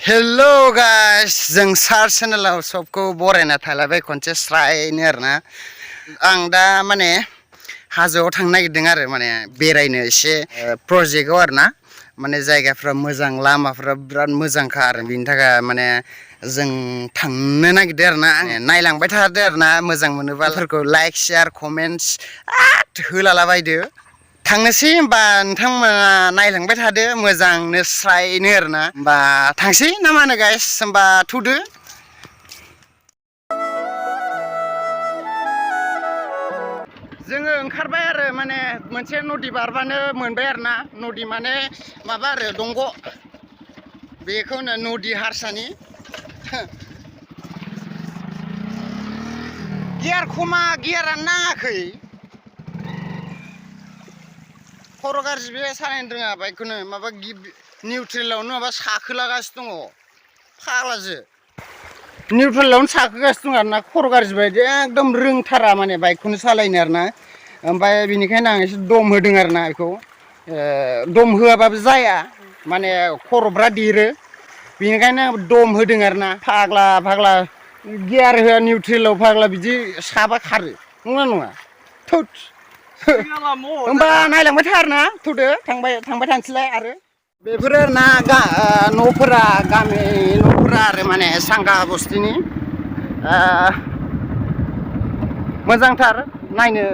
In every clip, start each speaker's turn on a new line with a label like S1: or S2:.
S1: hello guys जों सार चेनेलाव सबको बरायना थालायबाय खनसे स्रायनो आरोना आं दा माने हाजोआव थांनो नागिरदों आरो माने बेरायनो एसे प्रजेक्टआव आरोना माने जायगाफ्रा मोजां लामाफ्रा बिराद मोजांखा आरो बिनि थाखाय माने जों थांनो नागिरदों आरोना नायलांबाय थादो आरोना मोजां मोनोबा फोरखौ लाइक शेयार कमेन्ट्स होलालाबायदो थांनोसै होमबा नोंथांमोना नायलांबाय थादो मोजांनो स्रायनो आरोना होमबा थांसै ना मा होनो गाइस होमबा थुदो जोङो ओंखारबाय आरो माने मोनसे नदि बारबानो मोनबाय आरोना नदि माने माबा आरो दंग बेखौनो नदि हारसानि गियार खमा गियारानो नाङाखै खर' गाज्रि बे सालायनो रोङा बाइकखौनो माबा निउट्रेलावनो माबा साखोलागासिनो दङ फाग्लासो निउट्रेलावनो साखोगासिनो दं आरोना खर' गाज्रि बायदि एकदम रोंथारा माने बाइकखौनो सालायनो आरोना ओमफ्राय बिनिखायनो आं एसे दम होदों आरोना बेखौ दम होआबाबो जाया माने खर'फ्रा देरो बेनिखायनो दम होदों आरोना फाग्ला गियार होआ निउट्रेलाव फाग्ला बिदि साबा खारो नंगौना नङा थुद होमबा नायलांबाय था आरोना थुदो थांबाय थानोसैलाय आरो बेफोरो ना न'फोरा गामि न'फोरा आरो माने सांगा बस्तिनि मोजांथार नायनो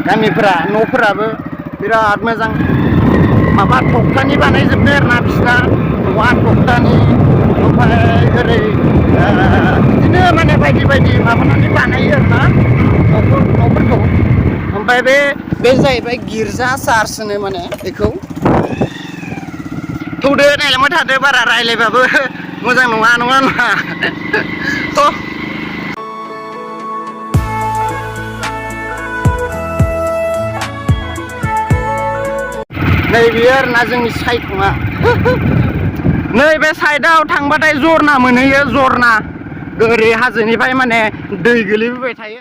S1: गामिफोरा न'फोराबो बिराद मोजां माबा थक्टानि बानायजोबनाय आरोना बिसिना न'आ थक्टानि ओमफ्राय ओरै बिदिनो माने बायदि माबानानै बानायो आरोना न'फोरखौ ओमफ्राय बे जाहैबाय गिर्जा चार्च होनो माने बेखौ थौदो नायलांबाय थादो बारा रायलायबाबो मोजां नङा थ' नै बेयो आरोना जोंनि साइडआ नैबे साइडआव थांबाथाय जरना मोनहैयो जरना ओरै हाजोनिफ्राय माने दै गोलैबोबाय थायो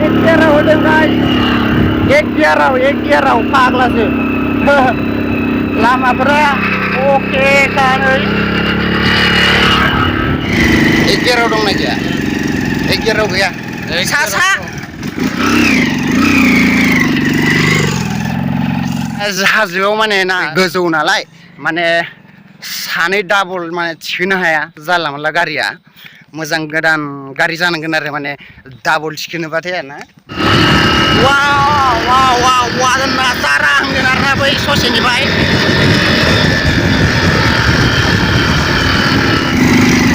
S1: एक गियाराव होदों एक गियाराव फाग्लासो लामाफोरा अके खानै एक गियाराव दंना गैया एक गियाराव गैया सा हाजोआव माने ना गोजौ नालाय माने सानै डाबल माने थिखोनो हाया जानला मोनला गारिया मोजां गोदान गारि जानांगोन आरो माने डाबल थिखोनोबाथाय आरोना वाव नाजारा होनगोन आरोना बै ससेनिफ्राय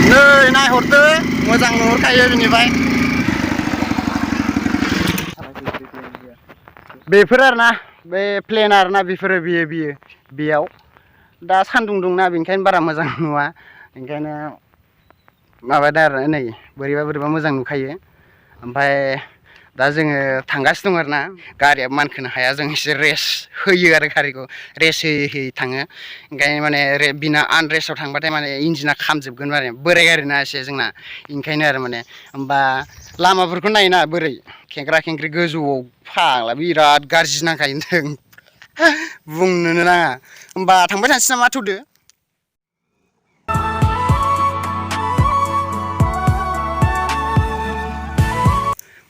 S1: नै नायहरदो मोजां नुहुरखायो बिनिफ्राय बेफोर आरोना बे प्लेन आरोना बेफोरो बियो बेयाव दा सान्दुं दंना बेनिखायनो बारा मोजां नुवा ओंखायनो माबादों आरो नै बोरैबा मोजां नुखायो ओमफ्राय दा जोङो थांगासिनो दं आरोना गारिया मानखोनो हाया जों एसे रेस्ट होयो आरो गारिखौ रेस्ट होयै थाङो ओंखायनो माने बिना आनरेस्टआव थांबाथाय माने इन्जिना खामजोबगोन माने बोराय गारिना एसे जोंना ओंखायनो आरो माने होमबा लामाफोरखौ नायोना बोरै खेंख्रा खेंख्रि गोजौआव फाग्ला बिराद गाज्रि नांखायो होनदों बुंनोनो नाङा होमबा थांबाय थानोसै नामा थौदो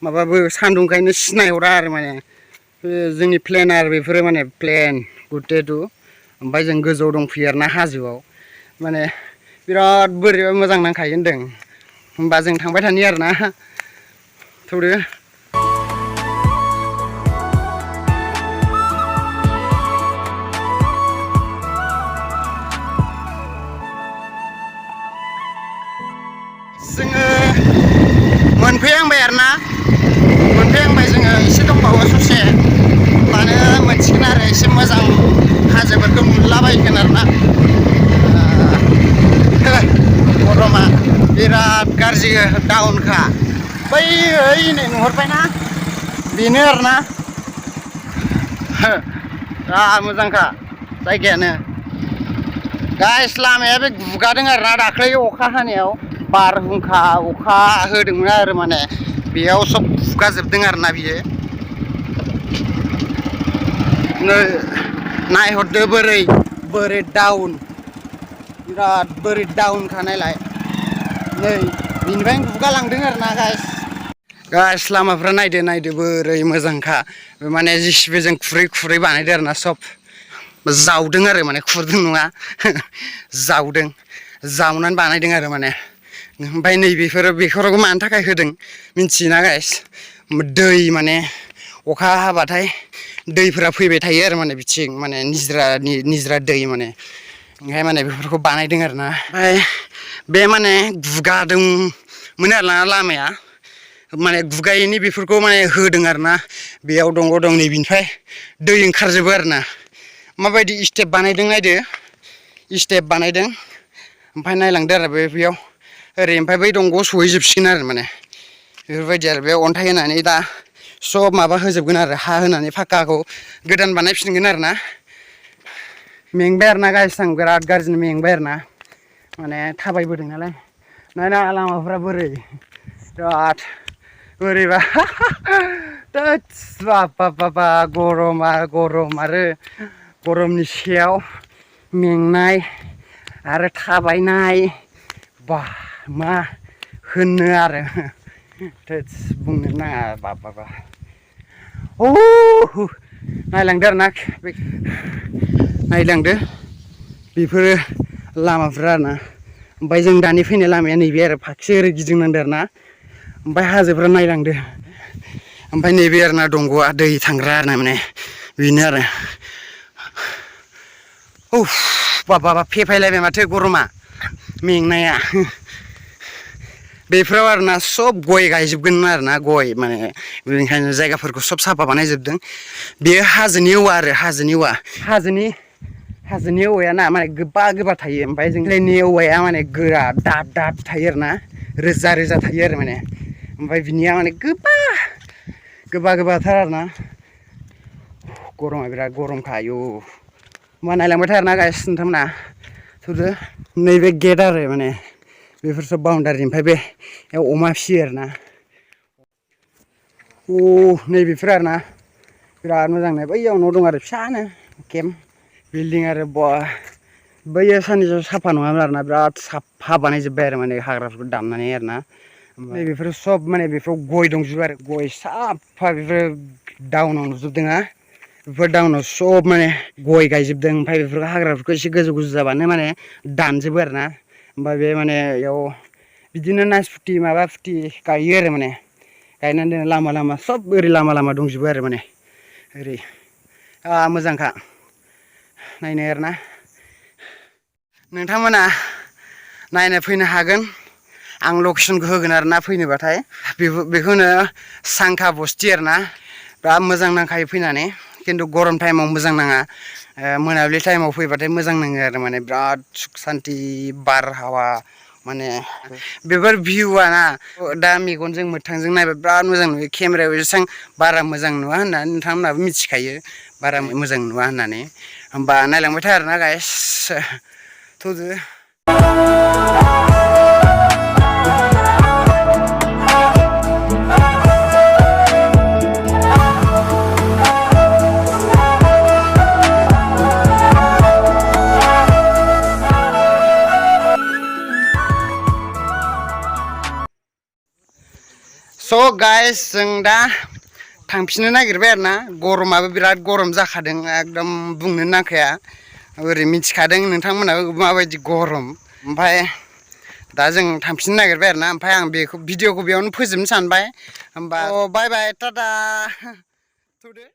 S1: माबाबो सान्दुंखायनो सिनायहरा आरो माने जोंनि प्लेनार बेफोरो माने प्लेन गुटेटु ओमफ्राय जों गोजौआव दंफैयो आरोना हाजोआव माने बिराद बोरैबा मोजां नांखायो होनदों होमबा जों थांबाय थानि आरोना थौदो जोङो मोनफैहांबाय आरोना जोङो एसे दंबावो ससे मानो मोनसिगोन आरो एसे मोजां हाजोफोरखौ नुलाबायगोन आरोना गरमा बिराद गाज्रि डाउनखा बै नै नुहरबायना बेनो आरोना मोजांखा जायगायानो गाइस लामाया बे गुगादों आरोना दाख्लै अखा हानायाव बारहुंखा अखा होदोंमोन आरो माने बेयाव सब गुगाजोबदों आरोना बियो नायहरदो बोरै डाउन बिराद बोरै डाउनखा नायलाय नै बिनिफ्रायनो गुगालांदों आरोना गाइस लामाफ्रा नायदो बोरै मोजांखा माने जिसिबिजों खुरै बानायदो आरोना सब जावदों आरो माने खुरदों नङा जावदों जावनानै बानायदों आरो माने ओमफ्राय बेफोरखौ मानो थाखाय होदों मिन्थियोना गाइस दै माने अखा हाबाथाय दैफोरा फैबाय थायो आरो माने बिथिं माने निज्रा दै माने ओंखाय माने बेफोरखौ बानायदों आरोना ओमफ्राय बे माने गुगादोंमोन आरोना लामाया माने गुगायैनि बेफोरखौ माने होदों आरोना बेयाव दंग दं नै बिनिफ्राय दै ओंखारजोबो आरोना माबायदि स्टेप बानायदों नायदो स्टेप बानायदों ओमफ्राय नायलांदो आरो बेयाव ओरै ओमफ्राय बै दंग'आव सहैजोबसिगोन आरो माने बेफोरबायदि आरो बे अन्थाइ होनानै दा सब माबा होजोबगोन आरो हा होनानै फाक्काखौ गोदान बानायफिनगोन आरोना मेंबाय आरोना गाइस आं बिराद गाज्रिनो मेंबाय आरोना माने थाबायबोदों नालाय नायना लामाफ्रा बोरै बिराद बोरैबा बाबा गरम आरो गरमनि सायाव मेंनाय आरो थाबायनाय बा मा होननो आरो बुंनो नाङा बाबा नायलांदो आरोना नायलांदो बेफोरो लामाफ्रा आरोना ओमफ्राय जों दानि फैनाय लामाया नैबे आरो फाखिसे ओरै गिदिंनांदो आरोना ओमफ्राय हाजोफ्रा नायलांदो ओमफ्राय नैबे आरोना दंग'आ दै थांग्रा आरोना माने बेनो आरो बाबा फेफायलायबाय माथो गरमा मेंनाया बेफोराव आरोना सब गय गायजोबगोन आरोना गय माने बेनिखायनो जायगाफोरखौ सब साफा बानायजोबदों बेयो हाजोनि औवा आरो हाजोनि औवाया ना माने गोबा थायो ओमफ्राय जोंनि औवाया माने गोरा दाद थायो आरोना रोजा थायो आरो माने ओमफ्राय बिनिया माने गोबाथार आरोना गरमा बिराद गरमखा आयु मा नायलांबाय था आरोना गाइस नोंथांमोना थुदो नैबे गेट आरो माने बेफोर सब बाउन्डारि ओमफ्राय बे अमा फिसियो आरोना नैबेफोर आरोना बिराद मोजां बैयाव न' दं आरो फिसानो केम्प बिल्डिं आरो बैयो साननैसो साफा नङामोन आरोना बिराद साफा बानायजोब्बाय आरो माने हाग्राफोरखौ दाननानै आरोना ओमफ्राय बेफोरो सब माने बेफोराव गय दंजोबो आरो गय साफा बेफोरो डाउनाव नुजोबदोंना बेफोर डाउनाव सब माने गय गायजोबदों ओमफ्राय बेफोरखौ हाग्राफोरखौ एसे गोजौ जाबानो माने दानजोबो आरोना ओमफ्राय बे माने बेयाव बिदिनो नासपुति माबा फुथि गायो आरो माने गायनानै दोनो लामा सब ओरै लामा दंजोबो आरो माने ओरै मोजांखा नायनो आरोना नोंथांमोना नायनो फैनो हागोन आं लकेसनखौ होगोन आरोना फैनोबाथाय बेखौनो सांखा बस्ति आरोना बिराद मोजां नांखायो फैनानै खिन्थु गरम टाइमाव मोजां नाङा मोनाबिलि टाइमाव फैबाथाय मोजां नाङो आरो माने बिराद सुख सान्ति बारहावा माने बेफोर भिउआ ना दा मेगनजों मोगथांजों नायबा बिराद मोजां नुयो केमेरायाव एसेबां बारा मोजां नुवा होननानै नोंथांमोनाबो मिथिखायो बारा मोजां नुवा होननानै होमबा नायलांबाय था आरोना गाइस थुदो स' गाइस जों दा थांफिननो नागिरबाय आरोना गरमाबो बिराद गरम जाखादों एकदम बुंनो नांखाया ओरै मिथिखादों नोंथांमोनाबो माबायदि गरम ओमफ्राय दा जों थांफिननो नागिरबाय आरोना ओमफ्राय आं बेखौ भिडिअखौ बेयावनो फोजोबनो सानबाय होमबा बाय टाटा थुदो